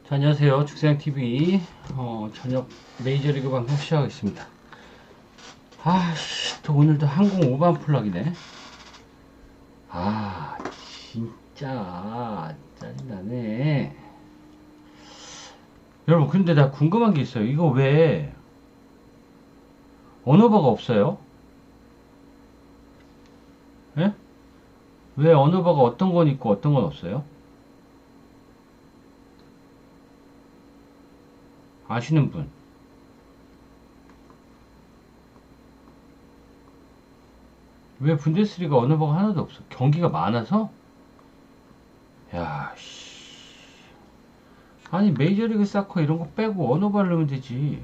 자, 안녕하세요. 죽생TV 저녁 메이저리그 방송 시작하겠습니다. 또 오늘도 항공 5반 플락이네. 진짜 짜증나네. 여러분, 근데 나 궁금한 게 있어요. 이거 왜 언어버가 없어요? 예? 왜 언어버가 어떤 건 있고 어떤 건 없어요? 아시는 분? 왜 분데스리가 언어버가 하나도 없어? 경기가 많아서? 야, 씨. 아니 메이저리그 사커 이런 거 빼고 언어버 하려면 되지.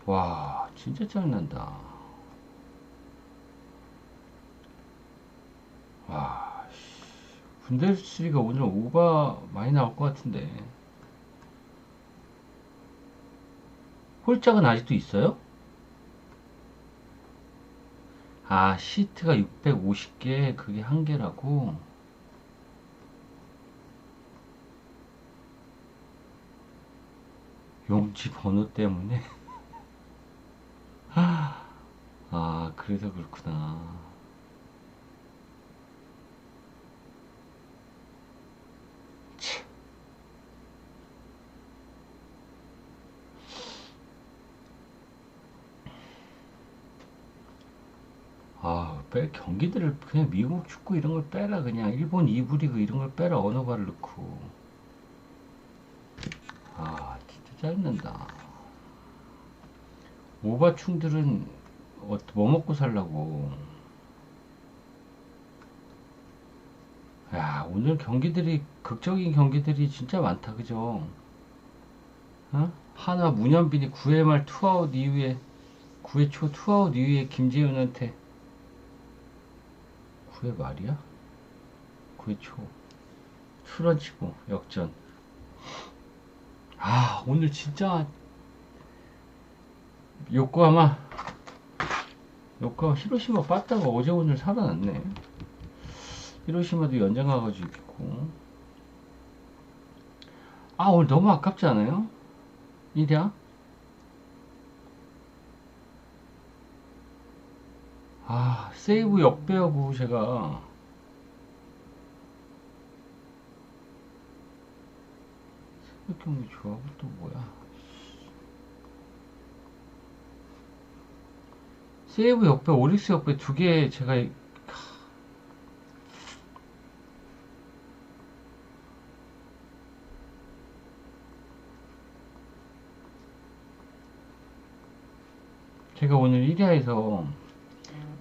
와, 진짜 짜증난다. 와, 분데스리가 오늘 오바 많이 나올 것 같은데. 홀짝은 아직도 있어요? 시트가 650개, 그게 한 개라고? 용지 번호 때문에? 그래서 그렇구나. 참. 경기들을 그냥 미국 축구 이런 걸 빼라. 그냥 일본 2부 리그 이런 걸 빼라. 언어바를 넣고. 진짜 짜증난다. 오바충들은 뭐 먹고 살라고. 야, 오늘 경기들이, 극적인 경기들이 진짜 많다. 그죠? 어? 하나 문현빈이 9회 말 투아웃 이후에, 9회 초 투아웃 이후에 김재윤한테, 9회 말이야? 9회 초 투런치고 역전. 오늘 진짜 요코하마 히로시마 빠따가 어제 오늘 살아났네. 히로시마도 연장 가가지고 있고. 오늘 너무 아깝지 않아요? 이랴? 세이브 역배하고 제가 새벽 경기 좋아하고 또 뭐야? 세이브 역배, 오릭스 역배 두 개 제가 오늘 1야에서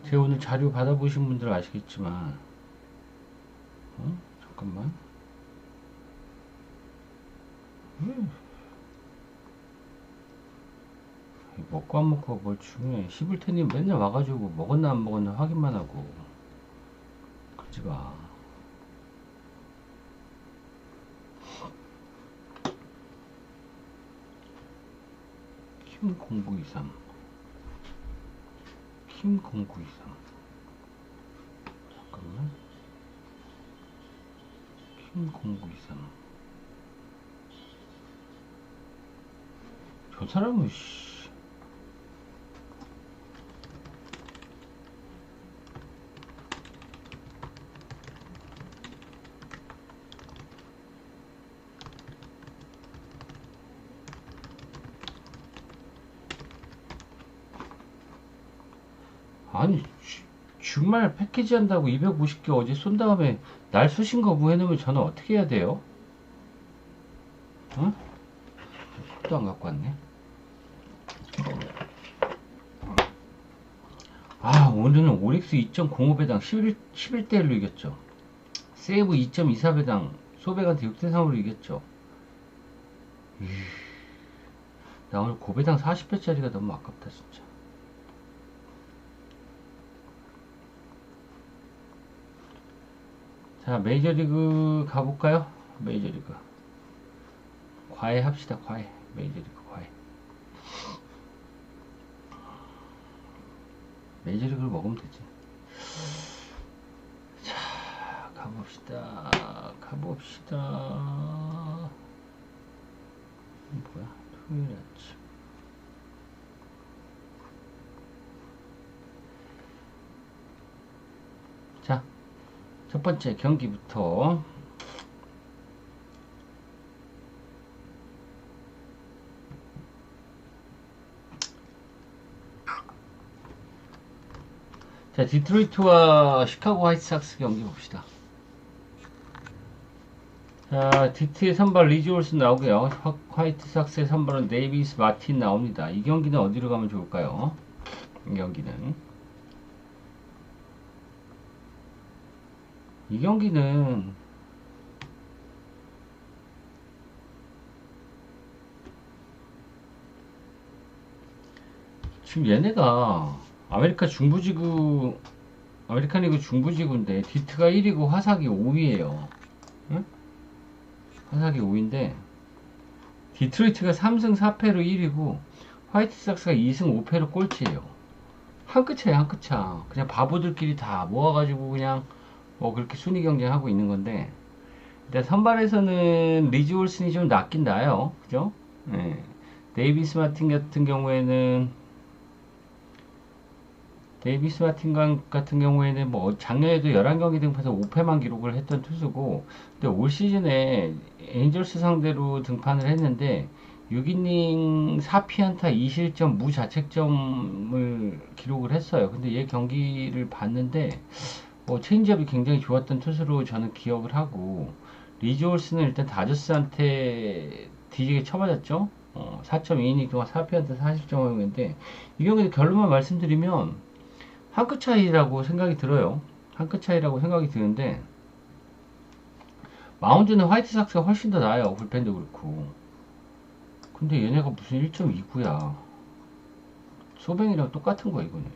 제가 오늘 자료 받아보신 분들 아시겠지만 잠깐만. 먹고 안 먹고 뭘 중요해. 시불테님 맨날 와가지고 먹었나 안 먹었나 확인만 하고 그러지 마. 킴0923 잠깐만. 킴0923 저 사람은 아니 주말 패키지 한다고 250개 어제 쏜 다음에 날 수신 거부 해놓으면 저는 어떻게 해야 돼요? 컵도 안 갖고 왔네. 오늘은 오릭스 2.05배당 11대1로 이겼죠. 세이브 2.24배당 소백한테 6대3으로 이겼죠. 나 오늘 고배당 40배짜리가 너무 아깝다 진짜. 자, 메이저리그 가볼까요? 메이저리그 과외 합시다. 과외. 메이저리그 과외. 메이저리그를 먹으면 되지. 자, 가봅시다. 뭐야? 토요일 아침. 자, 첫 번째 경기부터. 자, 디트로이트와 시카고 화이트삭스 경기 봅시다. 자, 디트의 선발 리즈 올슨 나오고요. 화이트삭스의 선발은 데이비스 마틴 나옵니다. 이 경기는 어디로 가면 좋을까요? 이 경기는 지금 얘네가 아메리칸 리그 중부지구인데 디트가 1위고 화삭이 5위에요. 응? 화삭이 5위인데 디트로이트가 3승 4패로 1위고 화이트삭스가 2승 5패로 꼴찌예요. 한 끗 차이 한 끗 차. 그냥 바보들끼리 다 모아가지고 그냥 뭐 그렇게 순위 경쟁하고 있는 건데 일단 선발에서는 리즈 올슨이 좀 낫긴 나요. 그죠? 네. 데이비스 마틴 같은 경우에는 뭐 작년에도 11경기 등판해서 5패만 기록을 했던 투수고 근데 올 시즌에 에인절스 상대로 등판을 했는데 6이닝 4피안타 2실점 무자책점을 기록을 했어요. 근데 얘 경기를 봤는데 체인지업이 굉장히 좋았던 투수로 저는 기억을 하고 리즈 올스는 일단 다저스한테 뒤지게 쳐맞았죠. 4.2이닝 동안 4피안타 40점이었는데 이 경기 결론만 말씀드리면 한 끗 차이라고 생각이 들어요. 한 끗 차이라고 생각이 드는데 마운드는 화이트삭스가 훨씬 더 나아요. 불펜도 그렇고. 근데 얘네가 무슨 1.29야. 소뱅이랑 똑같은 거야 이거는.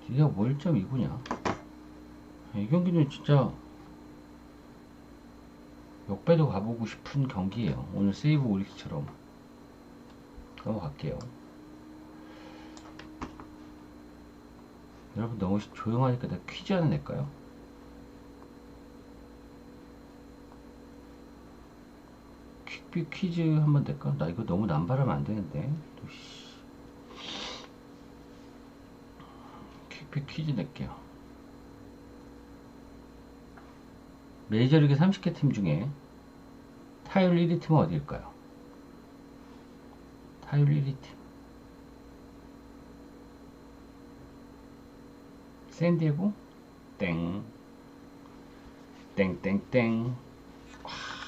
니네가 뭐 1.29냐. 이 경기는 진짜 역배도 가보고 싶은 경기예요. 오늘 세이브 오릭스처럼. 넘어갈게요. 여러분 너무 조용하니까 내가 퀴즈 하나 낼까요? 퀵뷰 퀴즈 한번 낼까? 나 이거 너무 남발하면 안 되는데. 퀵뷰 퀴즈 낼게요. 메이저리그 30개 팀 중에 타율 1위 팀은 어디일까요? 타율 1위 팀. 샌디에고? 땡. 땡땡땡.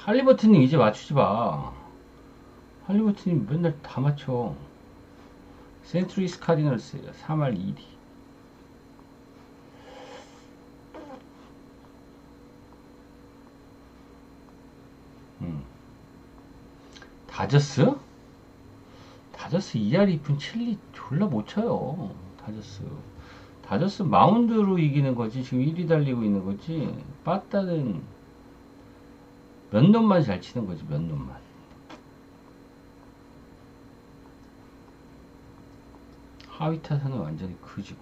할리버튼님 이제 맞추지 마. 할리버튼님 맨날 다 맞춰. 센트루이스 카디널스예요. 3할 2리. 다저스? 다저스 2할 2푼 7리 졸라 못 쳐요. 다저스 마운드로 이기는 거지. 지금 1위 달리고 있는 거지. 빠따는 몇 놈만 잘 치는 거지. 몇 놈만. 하위 타선은 완전히 크지고.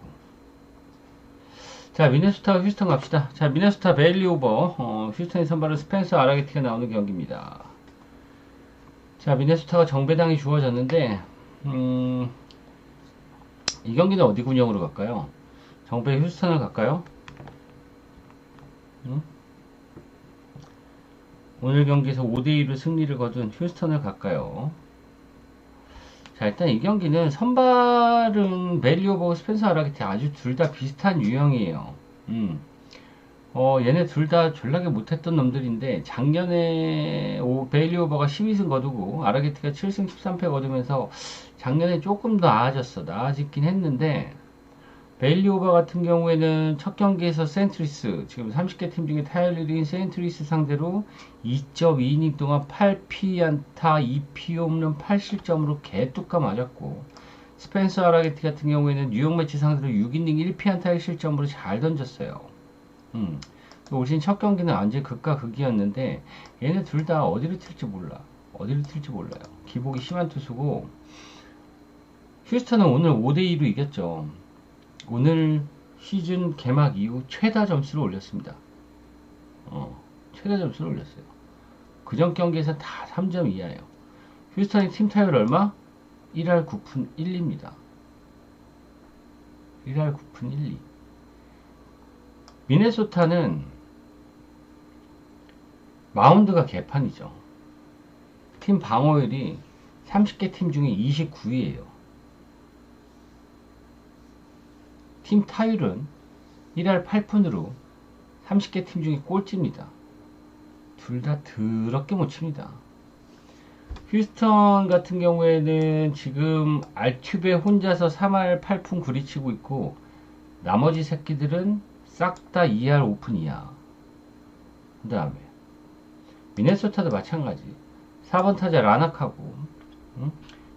자, 미네소타와 휴스턴 갑시다. 자, 미네소타 베일리 오버. 휴스턴의 선발은 스펜서 아라게티가 나오는 경기입니다. 자, 미네소타가 정배당이 주어졌는데 이 경기는 어디 군영으로 갈까요? 정배 휴스턴을 갈까요? 오늘 경기에서 5대2로 승리를 거둔 휴스턴을 갈까요? 자, 일단 이 경기는 선발은 베일리 오버와 스펜서 아라게티 아주 둘 다 비슷한 유형이에요. 얘네 둘 다 졸라게 못했던 놈들인데 작년에 베일리 오버가 12승 거두고 아라게티가 7승 13패 거두면서 작년에 조금 더 나아졌긴 했는데 베일리 오버 같은 경우에는 첫 경기에서 센트리스 지금 30개 팀 중에 타율 1위인 센트리스 상대로 2.2이닝 동안 8피안타 2피홈런 8실점으로 개뚜까 맞았고 스펜서 아라게티 같은 경우에는 뉴욕 매치 상대로 6이닝 1피안타 1실점으로 잘 던졌어요. 올 시즌 첫 경기는 완전 극과 극이었는데 얘네 둘 다 어디로 튈지 몰라요. 기복이 심한 투수고 휴스턴은 오늘 5대2로 이겼죠. 오늘 시즌 개막 이후 최다 점수를 올렸습니다. 최다 점수를 올렸어요. 그전 경기에서 다 3점 이하예요. 휴스턴이 팀 타율 얼마? 1할 9푼 1리입니다. 1할 9푼 1리. 미네소타는 마운드가 개판이죠. 팀 방어율이 30개 팀 중에 29위에요. 팀 타율은 1할 8푼으로 30개 팀 중에 꼴찌입니다. 둘 다 더럽게 못 칩니다. 휴스턴 같은 경우에는 지금 알튜베 혼자서 3할 8푼 9리 치고 있고, 나머지 새끼들은 싹 다 2할 5푼 이하. 그 다음에 미네소타도 마찬가지. 4번 타자 라낙하고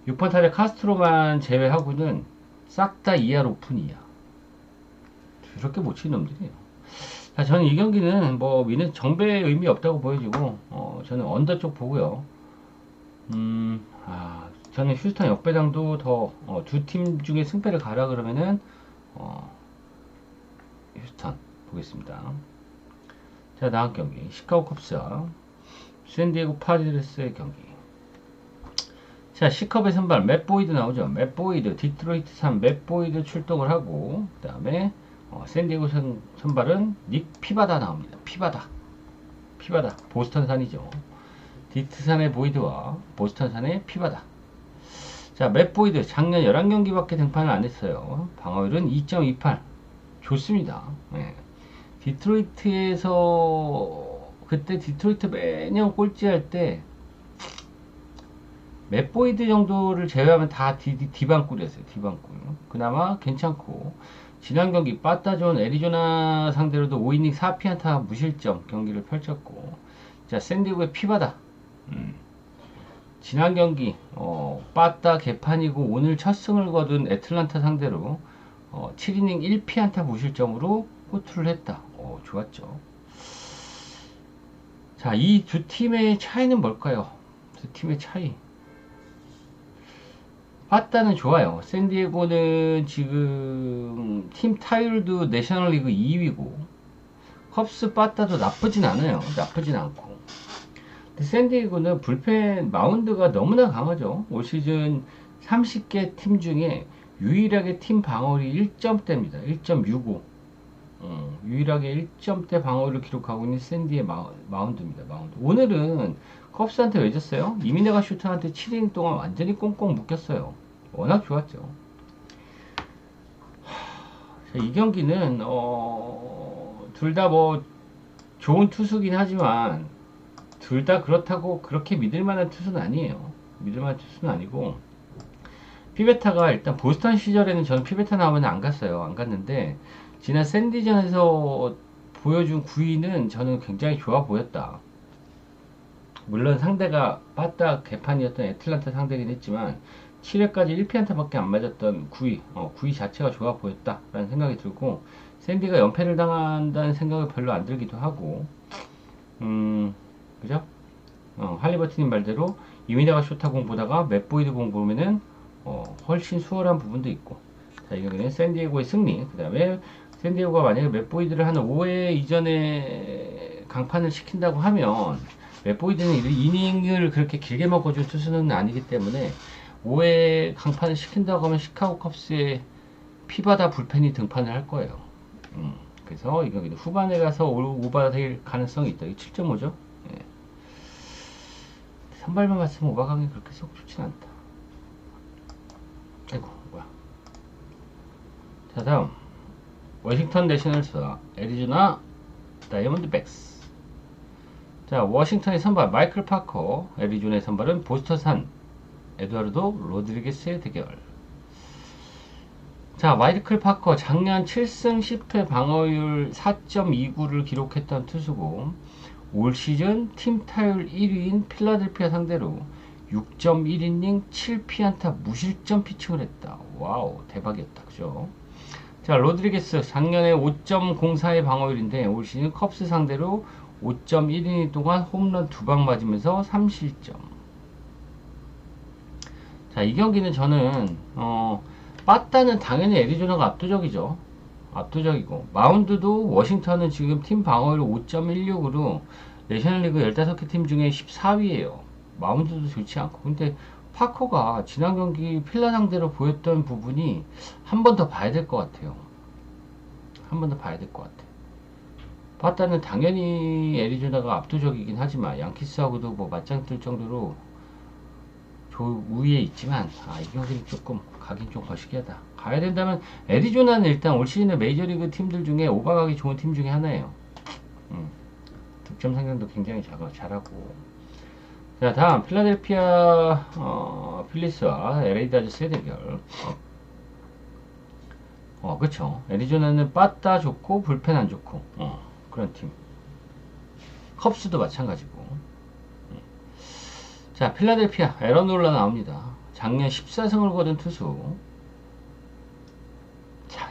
6번 타자 카스트로만 제외하고는 싹 다 2할 5푼 이하. 저렇게 못 치는 놈들이에요. 자, 저는 이 경기는 뭐 정배의 의미 없다고 보여지고, 저는 언더 쪽 보고요. 저는 휴스턴 역배당도 더 두 팀 중에 승패를 가라 그러면은 휴스턴 보겠습니다. 자, 다음 경기 시카고 컵스와 샌디에고 파드레스의 경기. 자, 시컵의 선발 맷 보이드 나오죠. 맷 보이드, 디트로이트 산 맷 보이드 출동을 하고, 그 다음에 샌디에고 선발은 닉 피바다 나옵니다. 피바다 보스턴산이죠. 디트산의 보이드와 보스턴산의 피바다. 자, 맷 보이드 작년 11경기밖에 등판을 안 했어요. 방어율은 2.28. 좋습니다. 네. 디트로이트에서 그때 디트로이트 매년 꼴찌할 때 맷 보이드 정도를 제외하면 다 디방꿀이었어요. 디방꿀. 그나마 괜찮고, 지난 경기 빠따존 애리조나 상대로도 5이닝 4피안타 무실점 경기를 펼쳤고, 자, 샌디에고의 피바다. 지난 경기 빠따 개판이고 오늘 첫 승을 거둔 애틀란타 상대로 7이닝 1피안타 무실점으로 호투를 했다. 좋았죠. 자, 이 두 팀의 차이는 뭘까요? 두 팀의 차이. 빠따는 좋아요. 샌디에고는 지금 팀 타율도 내셔널리그 2위고, 컵스 빠따도 나쁘진 않아요. 나쁘진 않고. 근데 샌디에고는 불펜 마운드가 너무나 강하죠. 올 시즌 30개 팀 중에 유일하게 팀 방어율이 1점대입니다. 1.65. 유일하게 1점대 방어율을 기록하고 있는 샌디의 마운드입니다. 마운드. 오늘은 컵스한테 왜 졌어요? 이민혜가 슈터한테 7이닝 동안 완전히 꽁꽁 묶였어요. 워낙 좋았죠. 자, 이 경기는 둘 다 뭐 좋은 투수긴 하지만 둘 다 그렇다고 그렇게 믿을만한 투수는 아니에요. 믿을만한 투수는 아니고, 피베타가 일단 보스턴 시절에는 저는 피베타 나오면 안 갔어요. 안 갔는데 지난 샌디전에서 보여준 구위는 저는 굉장히 좋아 보였다. 물론 상대가 빠따 개판이었던 애틀란타 상대긴 했지만 7회까지 1피안타밖에 안 맞았던 구위 자체가 좋아 보였다 라는 생각이 들고, 샌디가 연패를 당한다는 생각이 별로 안 들기도 하고, 그죠? 할리버트님 말대로 이민아가 쇼타 공 보다가 맷보이드 공 보면은 훨씬 수월한 부분도 있고. 자, 이 경기는 샌디에고의 승리. 그 다음에 샌디에고가 만약에 맷보이드를 한 5회 이전에 강판을 시킨다고 하면, 맷보이드는 이닝을 그렇게 길게 먹어준 투수는 아니기 때문에 5회 강판을 시킨다고 하면 시카고 컵스의 피바다 불펜이 등판을 할 거예요. 그래서 이 경기는 후반에 가서 오바될 가능성이 있다. 7.5죠. 예. 선발만 봤으면 오바강이 그렇게 썩 좋진 않다. 아이고, 뭐야. 자, 다음 워싱턴 내셔널스와 애리조나 다이아몬드백스. 자, 워싱턴의 선발 마이클 파커, 애리조나의 선발은 보스턴산 에두아르도 로드리게스의 대결. 자, 마이클 파커 작년 7승 10패 방어율 4.29를 기록했던 투수고, 올 시즌 팀 타율 1위인 필라델피아 상대로 6.1이닝 7피안타 무실점 피칭을 했다. 와우, 대박이었다. 그죠? 자, 로드리게스 작년에 5.04의 방어율인데 올 시즌 컵스 상대로 5.1이닝 동안 홈런 2방 맞으면서 3실점. 자, 이 경기는 저는 빠따는 당연히 애리조나가 압도적이죠. 압도적이고, 마운드도 워싱턴은 지금 팀 방어율 5.16으로 내셔널리그 15개 팀 중에 14위에요. 마운드도 좋지 않고. 근데 파커가 지난 경기 필라 상대로 보였던 부분이 한 번 더 봐야 될 것 같아요. 한 번 더 봐야 될 것 같아. 바타는 당연히 애리조나가 압도적이긴 하지만 양키스하고도 뭐 맞짱 뜰 정도로 우위에 있지만 이 경기는 조금 가긴 좀 거시기하다. 가야 된다면 애리조나는 일단 올 시즌에 메이저리그 팀들 중에 오버가기 좋은 팀 중에 하나예요. 득점 상승도 굉장히 잘하고. 자, 다음 필라델피아 필리스와 LA 다저스의 대결. 그쵸. 애리조나는 빠따 좋고 불펜 안 좋고 그런 팀. 컵스도 마찬가지고. 자, 필라델피아 에런 놀라 나옵니다. 작년 14승을 거둔 투수. 자,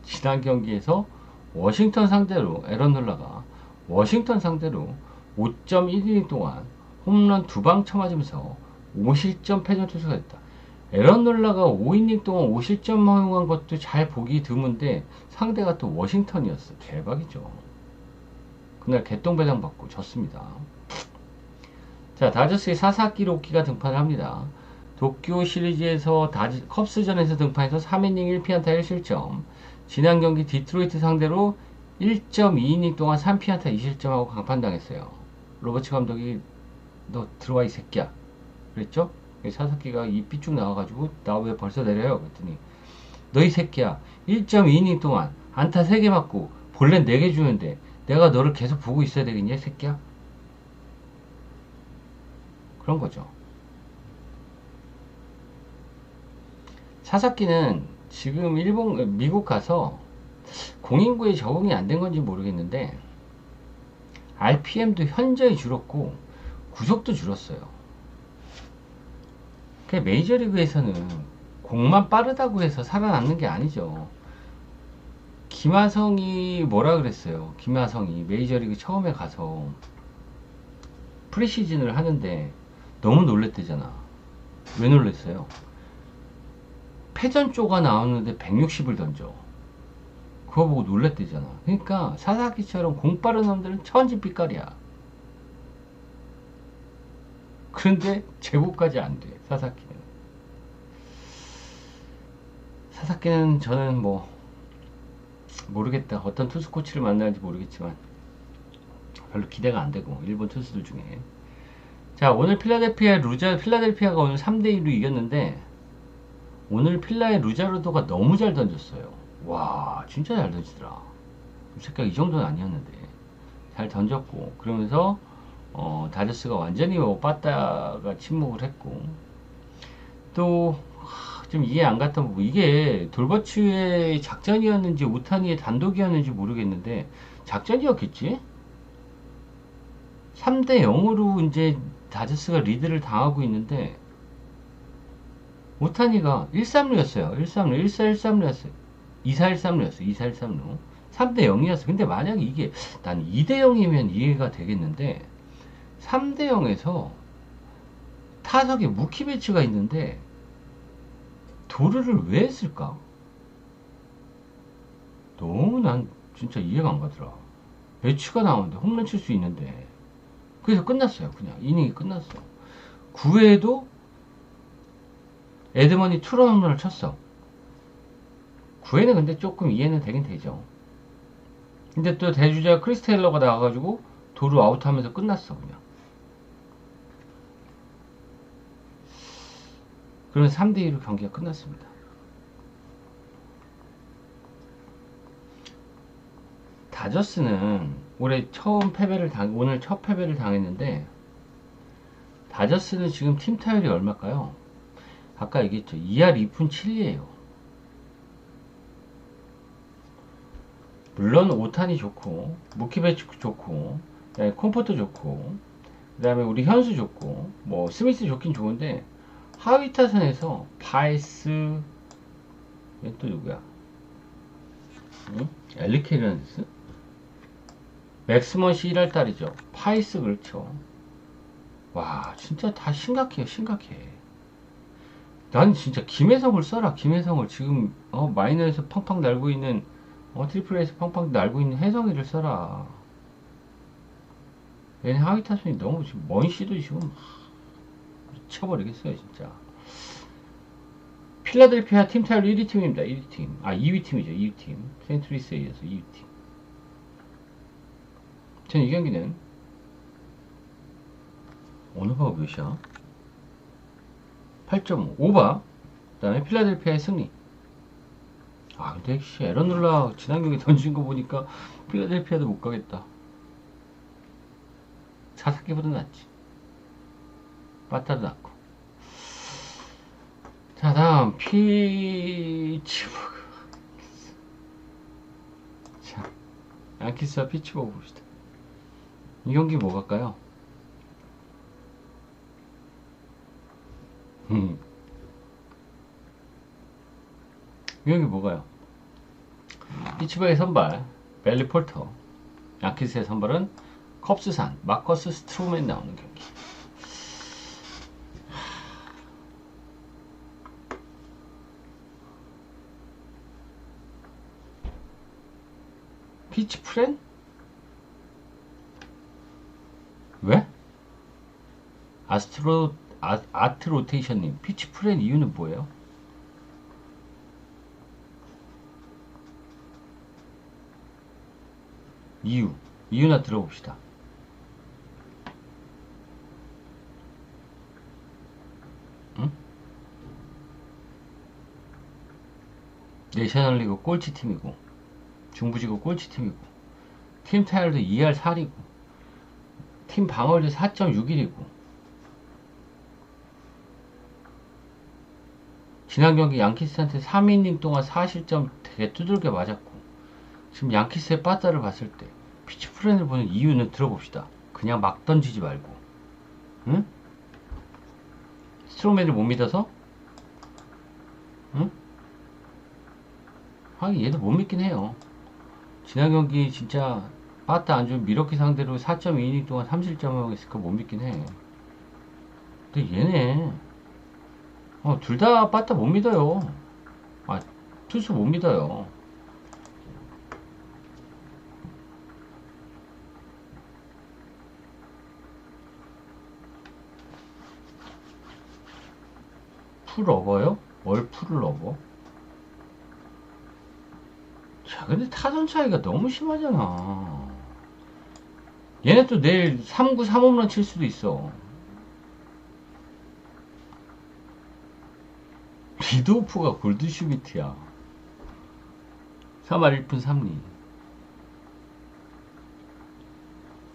지난 경기에서 워싱턴 상대로 에런 놀라가 워싱턴 상대로 5.1이닝 동안 홈런 2방 쳐맞으면서 5실점 패전 투수가 됐다. 에런 놀라가 5이닝 동안 5실점 허용한 것도 잘 보기 드문데 상대가 또 워싱턴이었어. 대박이죠. 그날 개똥배당 받고 졌습니다. 자, 다저스의 사사키 로키가 등판을 합니다. 도쿄 시리즈에서 컵스전에서 등판해서 3이닝 1피안타 1실점. 지난 경기 디트로이트 상대로 1.2이닝 동안 3피안타 2실점하고 강판당했어요. 로버츠 감독이 너 들어와 이 새끼야 그랬죠? 사사키가 이 삐쭉 나와가지고 나 왜 벌써 내려요? 그랬더니 너 이 새끼야 1.2이닝 동안 안타 3개 맞고 볼넷 4개 주는데 내가 너를 계속 보고 있어야 되겠냐 새끼야? 그런 거죠. 사사키는 지금 미국 가서 공인구에 적응이 안 된 건지 모르겠는데 RPM도 현저히 줄었고 구속도 줄었어요. 메이저리그에서는 공만 빠르다고 해서 살아남는 게 아니죠. 김하성이 뭐라 그랬어요. 김하성이 메이저리그 처음에 가서 프리시즌을 하는데 너무 놀랬대잖아. 왜 놀랬어요? 패전조가 나오는데 160을 던져. 그거 보고 놀랬대잖아. 그러니까 사사키처럼 공 빠른 놈들은 천지빛깔이야. 그런데 제구까지 안 돼. 사사키는 저는 뭐 모르겠다. 어떤 투수 코치를 만나는지 모르겠지만 별로 기대가 안 되고 일본 투수들 중에. 자, 오늘 필라델피아가 오늘 3대2로 이겼는데 오늘 필라의 루자르도가 너무 잘 던졌어요. 와, 진짜 잘 던지더라. 색깔 이 정도는 아니었는데 잘 던졌고, 그러면서 다저스가 완전히 빠따가 침묵을 했고, 또 좀 이해 안 갔던 부분, 이게 돌버츠의 작전이었는지 우타니의 단독이었는지 모르겠는데 작전이었겠지? 3대 0으로 이제 다저스가 리드를 당하고 있는데 오타니가 1-3루였어요. 1-3루, 1-4-1-3루였어요. 2-4-1-3루였어요. 2-4-1-3루. 3대 0이었어. 근데 만약에 이게 난 2대 0이면 이해가 되겠는데 3대 0에서 타석에 무키 배치가 있는데 도루를 왜 했을까? 너무 난 진짜 이해가 안 가더라. 배치가 나오는데 홈런 칠 수 있는데. 그래서 끝났어요. 그냥 이닝이 끝났어. 9회에도 에드먼이 투런 홈런을 쳤어. 9회는 근데 조금 이해는 되긴 되죠. 근데 또 대주자 크리스 테일러가 나와가지고 도루 아웃하면서 끝났어. 그냥. 그러면 3대2로 경기가 끝났습니다. 다저스는 올해 오늘 첫 패배를 당했는데, 다저스는 지금 팀 타율이 얼마일까요? 아까 얘기했죠. 2할 2푼 7리에요. 물론 오탄이 좋고 무키베치 좋고 콤포트 좋고 그다음에 우리 현수 좋고 뭐 스미스 좋긴 좋은데 하위 타선에서 바이스, 얘 또 누구야? 응? 엘리케 르난데스? 맥스먼 씨 1할달이죠. 파이스 그렇죠. 와, 진짜 다 심각해요. 심각해. 난 진짜 김혜성을 써라. 김혜성을 지금 마이너에서 팡팡 날고 있는 트리플 A에서 팡팡 날고 있는 혜성이를 써라. 얘네 하위 타선이 너무 지금 먼 씨도 지금 미쳐버리겠어요 진짜. 필라델피아 팀 타율 1위 팀입니다. 1위 팀. 2위 팀이죠. 2위 팀. 세인트루이스에 이어서 2위 팀. 전 이 경기는 오너바가 몇이야? 8.5 오바. 그 다음에 필라델피아의 승리. 근데 씨 에런 놀라 지난 경기 던진 거 보니까 필라델피아도 못 가겠다. 사사키보다 낫지. 빠따도 낫고. 자, 다음 피츠버그. 자, 양키스와 피츠버그 봅시다. 이 경기 뭐 갈까요? 이 경기 뭐가요? 피츠버그의 선발 벨리 폴터, 양키스의 선발은 컵스산 마커스 스트로맨 나오는 경기. 피치 프렌? 왜? 아트 로테이션님, 피치 프렌 이유는 뭐예요? 이유나 들어봅시다. 응? 내셔널리그 꼴찌팀이고 중부지구 꼴찌팀이고 팀 타율도 2할 4리고 팀 방어율도 4.61이고 지난 경기 양키스한테 3이닝 동안 4실점 되게 두들겨 맞았고 지금 양키스의 빠따를 봤을 때 피치 프렌을 보는 이유는 들어봅시다. 그냥 막 던지지 말고, 응? 스트로맨을 못 믿어서? 응? 얘도 못 믿긴 해요. 지난 경기 진짜 빠따 안 좋은 미러키 상대로 4.2이닝 동안 3실점하고 있으니까 못 믿긴 해. 근데 얘네 둘 다 빠따 못 믿어요. 투수 못 믿어요. 풀러버요? 뭘 풀러버? 자, 근데 타선 차이가 너무 심하잖아. 얘네 또 내일 3구 3홈런 칠 수도 있어. 리드오프가 골드슈미트야. 3할 1푼 3리.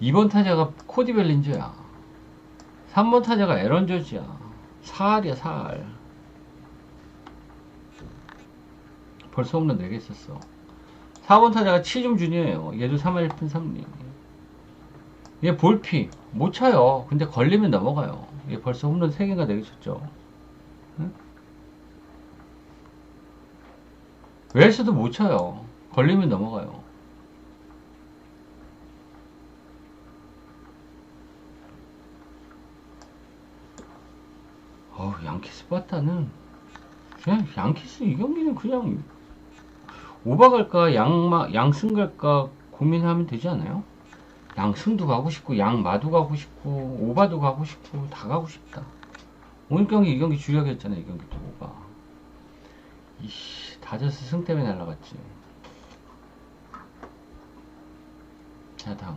2번 타자가 코디 벨린저야. 3번 타자가 에런 저지야. 4할이야 4할. 벌써 홈런 4개 썼어. 4번 타자가 치중 주니어예요. 얘도 3할 1푼 3리. 얘 볼피 못 차요. 근데 걸리면 넘어가요. 얘 벌써 홈런 3개가 4개 쳤죠. 응? 웰스도 못 차요. 걸리면 넘어가요. 양키스 빠따는 그냥 양키스 이 경기는 그냥 오바 갈까 양승 갈까 고민하면 되지 않아요? 양승도 가고 싶고 양마도 가고 싶고 오바도 가고 싶고 다 가고 싶다. 오늘 경기 이 경기 주력이었잖아. 이 경기도 오바. 이씨 다저스 승 때문에 날라갔지. 자 다음.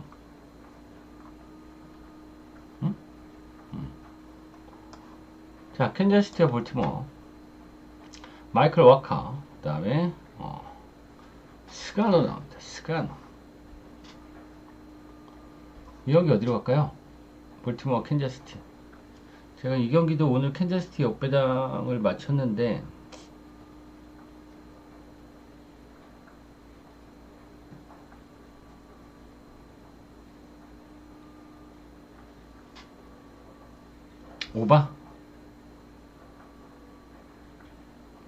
응? 자 캔자스티와 볼티모어 마이클 와카 그 다음에 스가노 나옵니다. 스가노. 이 경기 어디로 갈까요? 볼티모어 캔자스티. 제가 이 경기도 오늘 캔자스티 역배당을 맞췄는데 오바?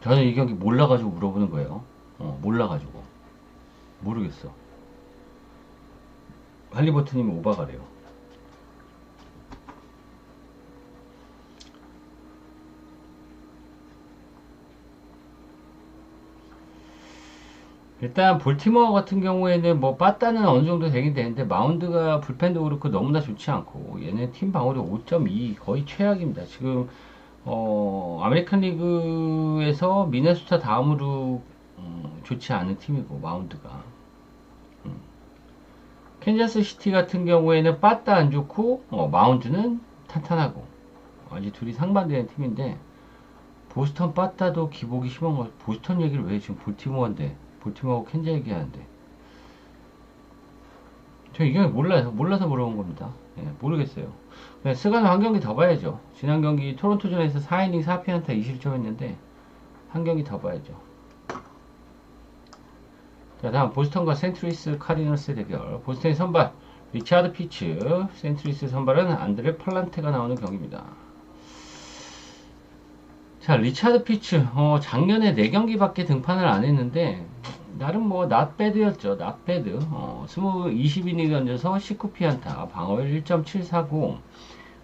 저는 이 경기 몰라가지고 물어보는 거예요. 몰라가지고 모르겠어. 할리버튼님이 오바가래요. 일단 볼티모어 같은 경우에는 뭐 빠따는 어느 정도 되긴 되는데 마운드가 불펜도 그렇고 너무나 좋지 않고 얘네 팀 방어력 5.2 거의 최악입니다. 지금 아메리칸 리그에서 미네소타 다음으로 좋지 않은 팀이고 마운드가 캔자스 시티 같은 경우에는 빠따 안 좋고 마운드는 탄탄하고 아주 둘이 상반되는 팀인데 보스턴 빠따도 기복이 심한 거. 보스턴 얘기를 왜 지금 볼티모어인데 볼티모어하고 캔자 얘기하는데 저 이게 몰라서 물어본 겁니다. 예, 모르겠어요. 그냥 스가는 한 경기 더 봐야죠. 지난 경기 토론토전에서 4이닝 4피안타 2실점했는데 한 경기 더 봐야죠. 자, 다음 보스턴과 센트루이스 카디널스 대결. 보스턴의 선발 리차드 피츠, 센트루이스 선발은 안드레 팔란테가 나오는 경기입니다. 자, 리차드 피츠 작년에 4경기밖에 등판을 안 했는데 나름 뭐 not bad였죠. not bad. 20이닝 던져서 19피안타, 방어율 1.749.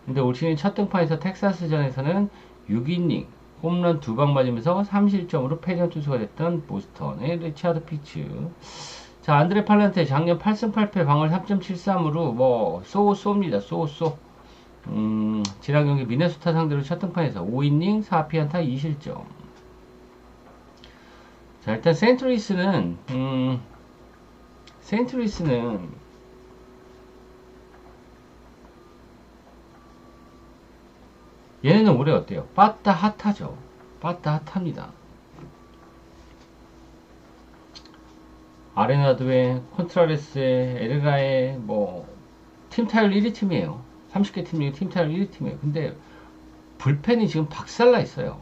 근데 올 시즌 첫 등판에서 텍사스전에서는 6이닝 홈런 2방 맞으면서 3실점으로 패전 투수가 됐던 보스턴의 리차드 피츠. 자, 안드레 팔란테 작년 8승 8패 방어율 3.73으로 뭐 쏘입니다. 쏘. 지난 경기 미네소타 상대로 첫 등판에서 5이닝 4피안타 2실점. 자, 일단 센트루이스는 얘네는 올해 어때요? 빠따 핫하죠. 빠따 핫합니다. 아레나도에 콘트라레스에 에르가에 뭐 팀 타율 1위 팀이에요. 30개 팀 중에 팀 타율 1위 팀이에요. 근데 불펜이 지금 박살나 있어요.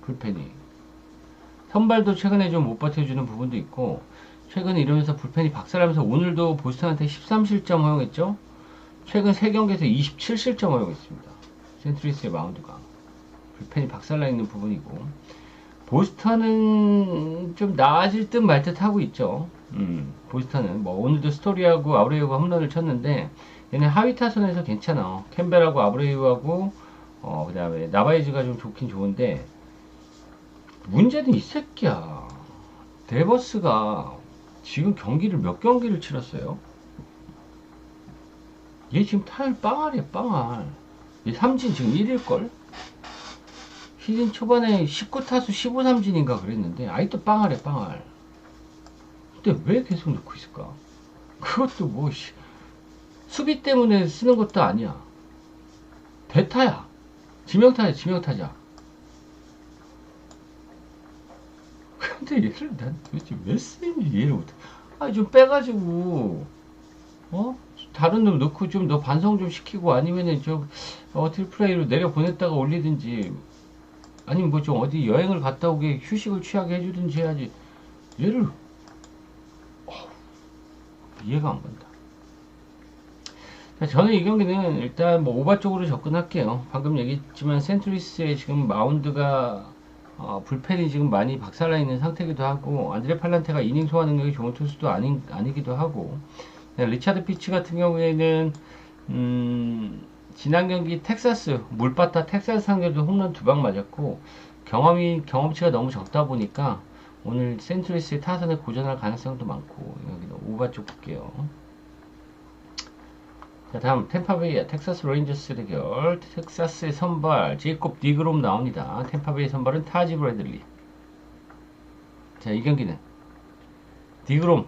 불펜이. 선발도 최근에 좀 못 버텨주는 부분도 있고 최근에 이러면서 불펜이 박살나면서 오늘도 보스턴한테 13실점 허용했죠. 최근 3경기에서 27실점 허용했습니다. 센트루이스의 마운드가 불펜이 박살나 있는 부분이고 보스턴은 좀 나아질 듯 말 듯 하고 있죠. 보스턴은 뭐 오늘도 스토리하고 아브레이우가 홈런을 쳤는데 얘네 하위 타선에서 괜찮아. 캠벨하고 아브레이우하고 그 다음에 나바이즈가 좀 좋긴 좋은데 문제는 이 새끼야. 데버스가 지금 경기를 몇 경기를 치렀어요? 얘 지금 타율 빵알이야 빵알. 얘 삼진 지금 1일걸? 시즌 초반에 19타수 15삼진인가 그랬는데 아직도 빵알이야 빵알. 근데 왜 계속 넣고 있을까? 그것도 뭐 수비 때문에 쓰는 것도 아니야. 대타야. 지명타자. 근데 얘를 난 도대체 왜 쓰는지 이해를 못해. 좀 빼가지고 다른 놈 넣고 좀 너 반성 좀 시키고 아니면은 트리플레이로 내려 보냈다가 올리든지 아니면 뭐 좀 어디 여행을 갔다 오게 휴식을 취하게 해주든지 해야지. 얘를 이해가 안 간다. 저는 이 경기는 일단 뭐 오바 쪽으로 접근할게요. 방금 얘기했지만 센트루이스의 지금 마운드가 불펜이 지금 많이 박살나 있는 상태이기도 하고 안드레 팔란테가 이닝 소화 능력이 좋은 투수도 아니기도 하고 리차드 피치 같은 경우에는 지난 경기 텍사스 물바타 텍사스 상대도 홈런 2방 맞았고 경험치가 너무 적다 보니까 오늘 센트루이스의 타선에 고전할 가능성도 많고 여기는 오바 쪽 볼게요. 자, 다음 템파베이와 텍사스 레인저스 대결. 텍사스의 선발 제이콥 디그롬 나옵니다. 템파베이 선발은 타지 브래들리. 자, 이 경기는 디그롬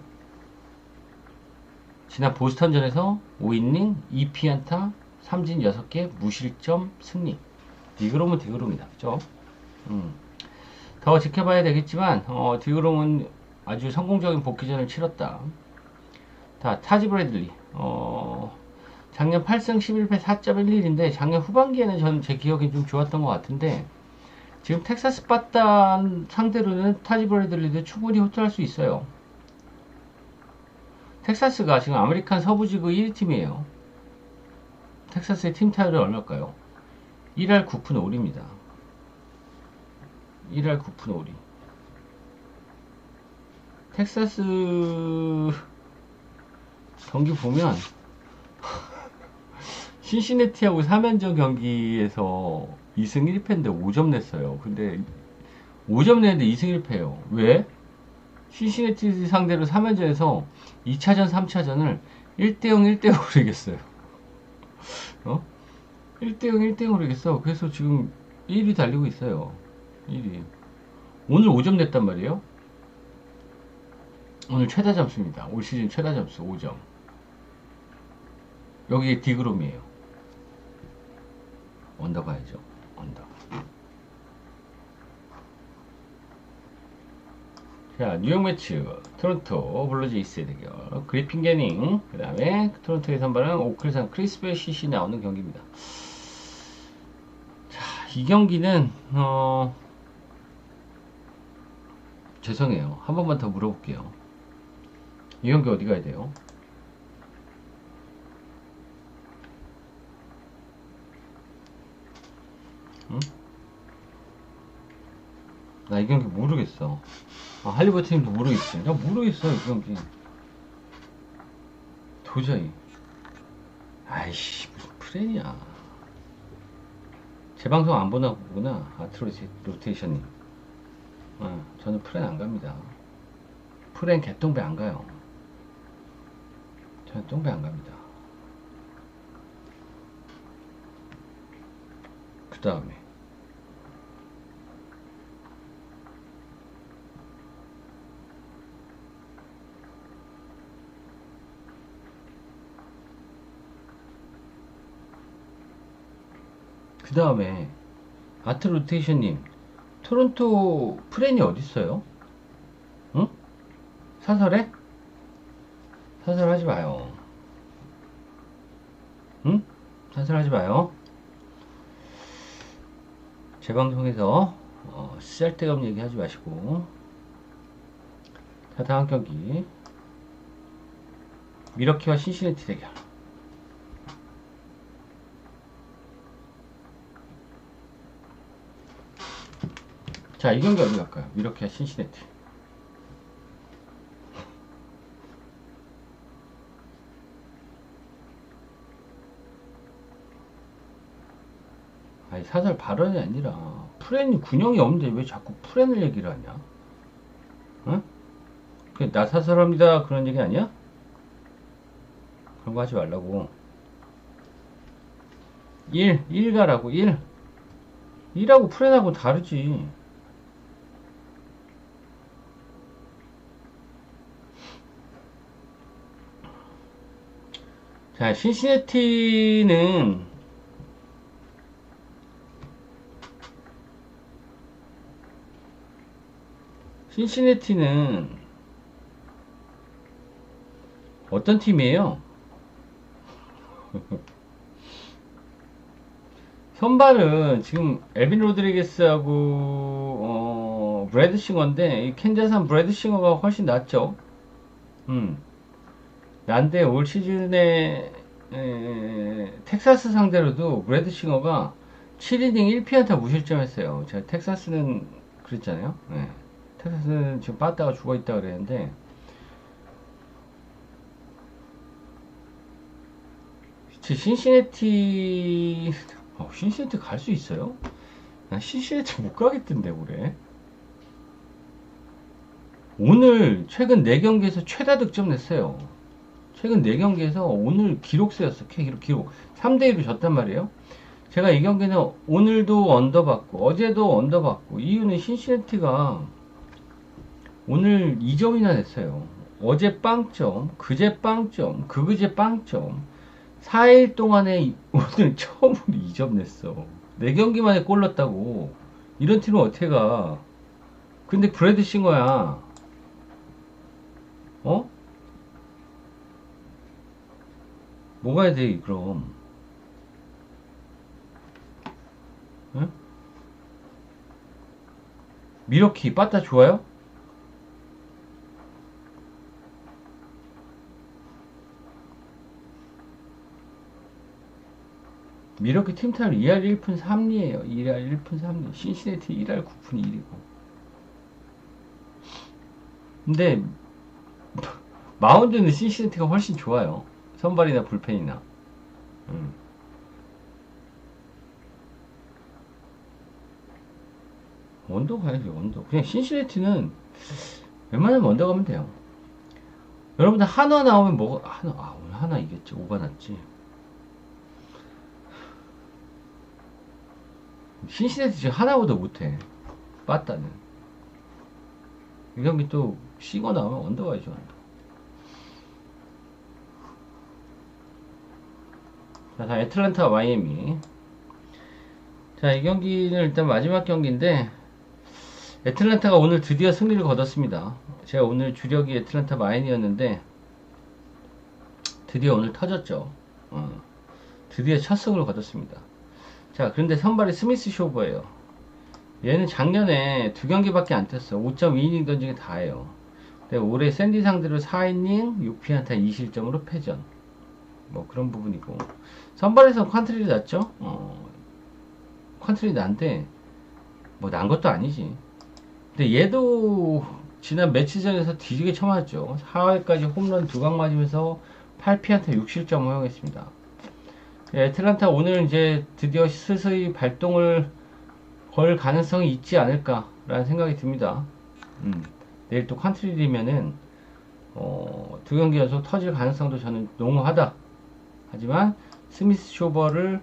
지난 보스턴전에서 5이닝 2피안타 3진 6개 무실점 승리. 디그롬은 디그롬이다. 그죠? 더 지켜봐야 되겠지만 디그롬은 아주 성공적인 복귀전을 치렀다. 자, 타지 브래들리 작년 8승 11패 4.11인데 작년 후반기에는 저는 제 기억이 좀 좋았던 것 같은데 지금 텍사스 빠따 상대로는 타지 브래들리도 충분히 호투할 수 있어요. 텍사스가 지금 아메리칸 서부지구 1위 팀이에요. 텍사스의 팀 타율이 얼마일까요? 1할 9푼 5리입니다. 1할 9푼 5리. 텍사스 경기 보면 신시내티하고 3연전 경기에서 2승 1패인데 5점 냈어요. 근데 5점 냈는데 2승 1패예요. 왜? 신시내티 상대로 3연전에서 2차전, 3차전을 1대0, 1대0으로 이겼어요. 어? 1대0, 1대0으로 이겼어. 그래서 지금 1위 달리고 있어요. 1위. 오늘 5점 냈단 말이에요. 오늘 최다 점수입니다. 올 시즌 최다 점수 5점. 여기 디그롬이에요. 언더 가야죠. 언더. 자, 뉴욕 매치, 토론토 블루제이스의 대결. 그리핀 게닝, 그 다음에 토론토의 선발은 오클산 크리스 베시시 나오는 경기입니다. 자, 이 경기는 죄송해요. 한 번만 더 물어볼게요. 이 경기 어디 가야 돼요? 응? 나 이 경기 모르겠어. 할리버튼님도 모르겠어요. 나 모르겠어, 이 경기. 도저히. 아이씨, 무슨 프렌이야. 제 방송 안 보나 보구나. 로테이션님. 저는 프렌 안 갑니다. 프렌 개똥배 안 가요. 저는 똥배 안 갑니다. 그 다음에. 그 다음에 아트 로테이션님, 토론토 프렌이 어딨어요? 응? 사설해? 사설하지 마요. 응? 사설하지 마요. 제 방송에서 쓸데없는 얘기 하지 마시고. 자, 다음 경기 미러키와 신시내티 대결. 자, 이 경기 어디 갈까요? 미러키와 신시내티. 아니, 사설 발언이 아니라 프렌이 군형이 없는데 왜 자꾸 프렌을 얘기를 하냐? 응? 나 사설합니다 그런 얘기 아니야? 그런 거 하지 말라고. 1 가라고. 1하고 프렌하고 다르지. 자, 신시내티는 어떤 팀이에요? 선발은 지금 엘빈 로드리게스하고 브래드 싱어인데 이 캔자스한 브래드 싱어가 훨씬 낫죠. 난데 올 시즌에 텍사스 상대로도 브래드 싱어가 7이닝 1피안타 무실점했어요. 제가 텍사스는 그랬잖아요. 텍사스는 지금 빠따가 죽어있다 그랬는데 신시내티 갈 수 있어요? 난 신시내티 못 가겠던데 올해. 오늘 최근 4경기에서 최다 득점 냈어요. 최근 4경기에서 오늘 기록 세웠어. 기록 3대1로 졌단 말이에요. 제가 이 경기는 오늘도 언더 받고 어제도 언더 받고, 이유는 신시내티가 오늘 2점이나 냈어요. 어제 빵점, 그제 빵점, 그그제 빵점. 4일 동안에 오늘 처음으로 2점 냈어. 4경기 만에 골 넣었다고. 이런 팀은 어떻게 가? 근데 브래드 싱어야. 뭐가 해야 돼, 그럼? 응? 미러키, 빠따 좋아요? 미러키 팀타임 2할 1푼 3리에요. 2할 1푼 3리. 신시내티 1할 9푼 1이고. 근데 마운드는 신시내티가 훨씬 좋아요. 선발이나 불펜이나. 언더 가야지, 언더. 그냥 신시내티는 웬만하면 언더 가면 돼요. 여러분들 한화 나오면 뭐가, 오늘 한화 이겼지. 5가 났지. 신시내도 지금 하나보다 못해. 빠따는. 이 경기 또 쉬고 나오면 언더 가야죠, 언더. 자, 다 애틀랜타 마이애미. 자, 이 경기는 일단 마지막 경기인데, 애틀랜타가 오늘 드디어 승리를 거뒀습니다. 제가 오늘 주력이 애틀랜타 마인이었는데, 드디어 오늘 터졌죠. 드디어 첫 승을 거뒀습니다. 자, 그런데 선발이 스미스 쇼버예요. 얘는 작년에 2경기밖에 안 뛰었어. 5.2이닝 던진 게 다예요. 근데 올해 샌디 상대로 4이닝 6피안타 2실점으로 패전. 뭐 그런 부분이고. 선발에서 퀀트리 났죠? 퀀트리 난데, 뭐 난 것도 아니지. 근데 얘도 지난 매치전에서 뒤지게 쳐맞았죠. 4회까지 홈런 2방 맞으면서 8피안타 6실점 허용했습니다. 애틀란타 오늘 이제 드디어 스스의 발동을 걸 가능성이 있지 않을까라는 생각이 듭니다. 내일 또 컨트리면은 2경기 연속 터질 가능성도 저는 농후하다. 하지만 스미스 쇼버를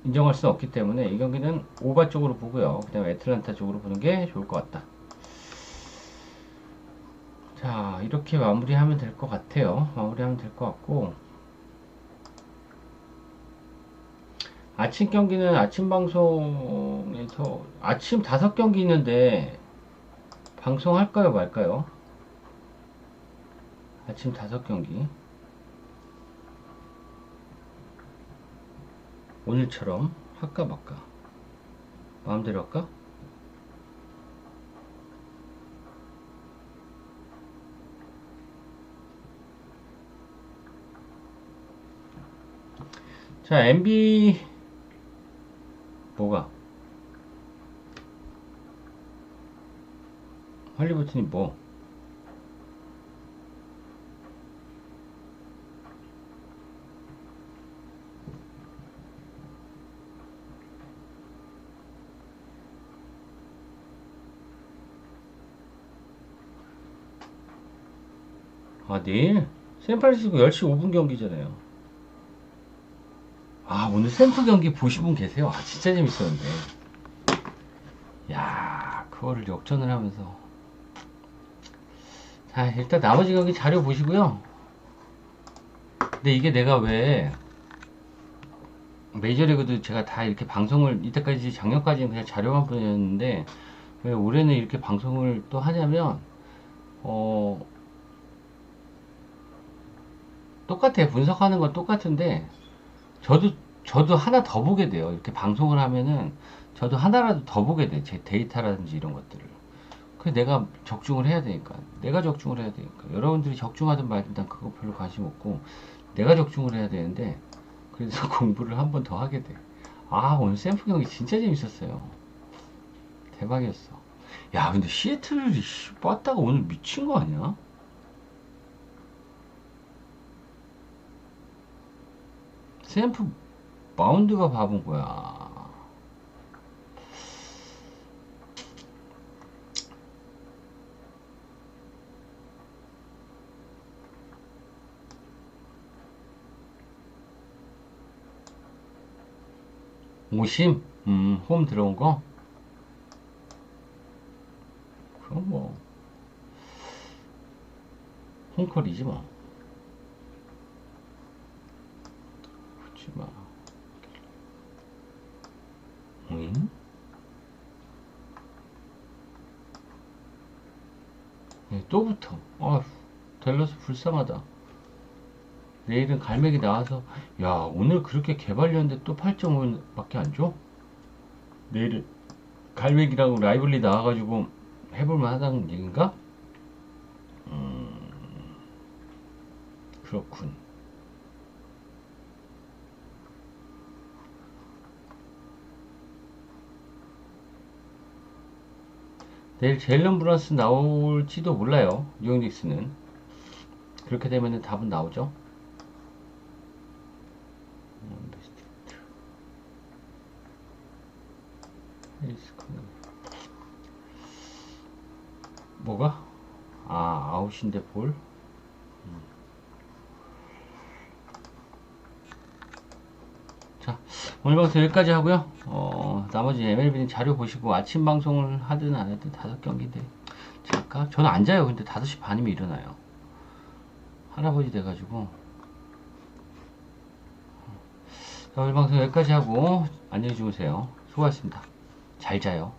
인정할 수는 없기 때문에 이 경기는 오바 쪽으로 보고요. 그 다음에 애틀란타 쪽으로 보는 게 좋을 것 같다. 자, 이렇게 마무리하면 될 것 같아요. 마무리하면 될 것 같고, 아침 경기는 아침 방송에서 아침 5경기 있는데 방송할까요 말까요? 아침 5경기 오늘처럼 할까 말까? 마음대로 할까? 자, MB 뭐가? 할리버튼이 뭐? 아, 내일? 샌프란시스코 10시 5분 경기잖아요. 아, 오늘 샌프 경기 보신 분 계세요? 아, 진짜 재밌었는데. 야, 그거를 역전을 하면서. 자, 일단 나머지 경기 자료 보시고요. 근데 이게 내가 왜 메이저리그도 제가 다 이렇게 방송을 이때까지 작년까지는 그냥 자료만 보냈는데 왜 올해는 이렇게 방송을 또 하냐면 똑같아요. 분석하는 건 똑같은데 저도 하나 더 보게 돼요. 이렇게 방송을 하면은 저도 하나라도 더 보게 돼. 제 데이터라든지 이런 것들을. 그 내가 적중을 해야 되니까. 내가 적중을 해야 되니까. 여러분들이 적중하든 말든 난 그거 별로 관심 없고 내가 적중을 해야 되는데 그래서 공부를 한 번 더 하게 돼. 아, 오늘 샘프 경기 진짜 재밌었어요. 대박이었어. 야, 근데 시애틀이 빠따가 오늘 미친 거 아니야? 샘프 마운드가 바본 거야. 오심? 홈 들어온 거? 그럼 뭐, 홈콜이지 뭐. 그렇지 마. 응? 또 붙어. 아, 댈러스 불쌍하다. 내일은 갈매기 나와서, 야, 오늘 그렇게 개발렸는데 또 8.5밖에 안 줘? 내일은 갈매기랑 라이블리 나와가지고 해볼만 하다는 얘기인가? 그렇군. 내일 제일런 브런스 나올지도 몰라요. 뉴욕닉스는. 그렇게 되면 답은 나오죠. 뭐가? 아, 아웃인데 볼? 자, 오늘 방송 여기까지 하고요. 나머지 MLB는 자료 보시고 아침 방송을 하든 안 하든 5경기인데. 잠깐, 저는 안 자요. 근데 5시 반이면 일어나요. 할아버지 돼가지고. 자, 오늘 방송 여기까지 하고 안녕히 주무세요. 수고하셨습니다. 잘 자요.